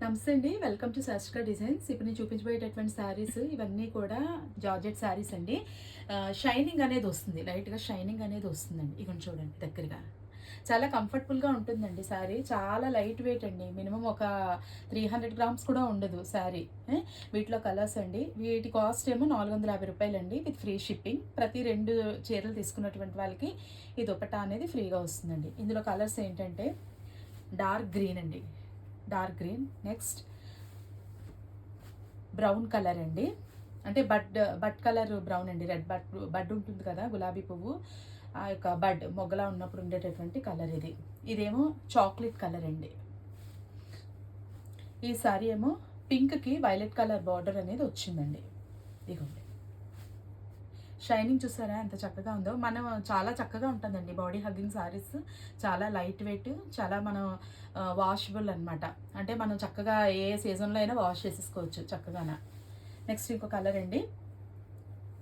నమస్తే అండి. Welcome to Shastrika designs. ఇప్పుడు నేను చూపించబోయేటటువంటి శారీస్ ఇవన్నీ కూడా జార్జెట్ శారీస్ అండి. షైనింగ్ అనేది వస్తుంది. లైట్‌గా షైనింగ్ అనేది వస్తుందండి. ఇగోండి చూడండి దగ్గరగా. చాలా కంఫర్టబుల్‌గా ఉంటుందండి శారీ. చాలా లైట్ వెయిట్ అండి. మినిమమ్ ఒక 300 గ్రామ్స్ కూడా ఉండదు శారీ. వీటిలో కలర్స్ అండి. వీటి కాస్ట్ ఏమో రూ. 450 అండి విత్ ఫ్రీ షిప్పింగ్. ప్రతి 2 చీరలు తీసుకున్నటువంటి వాళ్ళకి ఈ దుపట్టా అనేది ఫ్రీగా వస్తుందండి. ఇందులో కలర్స్ ఏంటంటే డార్క్ గ్రీన్ అండి. Dark green, next brown colour అండి. అంటే బడ్ కలర్ బ్రౌన్ అండి. రెడ్ బడ్ ఉంటుంది కదా, గులాబీ పువ్వు ఆ యొక్క బడ్ మొగ్గలా ఉన్నప్పుడు ఉండేటటువంటి కలర్ ఇది. ఇదేమో చాక్లెట్ కలర్ అండి. ఈ సారీ ఏమో పింక్కి వైలెట్ కలర్ బార్డర్ అనేది వచ్చిందండి. ఇదిగోండి షైనింగ్ చూసారా ఎంత చక్కగా ఉందో. మనం చాలా చక్కగా ఉంటుందండి బాడీ హగ్గింగ్ సారీస్. చాలా లైట్ వెయిట్, చాలా మనం వాషబుల్ అనమాట. అంటే మనం చక్కగా ఏ సీజన్లో అయినా వాష్ చేసేసుకోవచ్చు చక్కగాన. నెక్స్ట్ ఇంకో కలర్ అండి.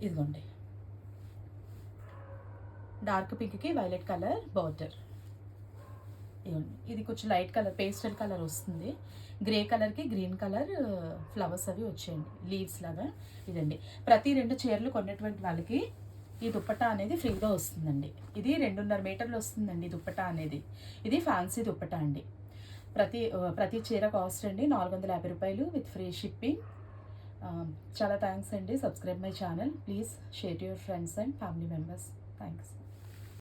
ఇదిగోండి డార్క్ పింక్కి వైలెట్ కలర్ బార్డర్. ఇదిగోండి ఇది కొంచెం లైట్ కలర్, పేస్టల్ కలర్ వస్తుంది. గ్రే కలర్కి గ్రీన్ కలర్ ఫ్లవర్స్ అవి వచ్చాయండి, లీవ్స్ లాగా. ఇదండి ప్రతి 2 చీరలు కొన్నటువంటి వాళ్ళకి ఈ దుప్పట్టా అనేది ఫ్రీగా వస్తుందండి. ఇది 2.5 మీటర్లు వస్తుందండి దుప్పట్టా అనేది. ఇది ఫ్యాన్సీ దుప్పట్టా అండి. ప్రతి చీర కాస్ట్ అండి రూ. 450 విత్ ఫ్రీ షిప్పింగ్. చాలా థ్యాంక్స్ అండి. Subscribe my channel please. Share to your friends and family members. Thanks.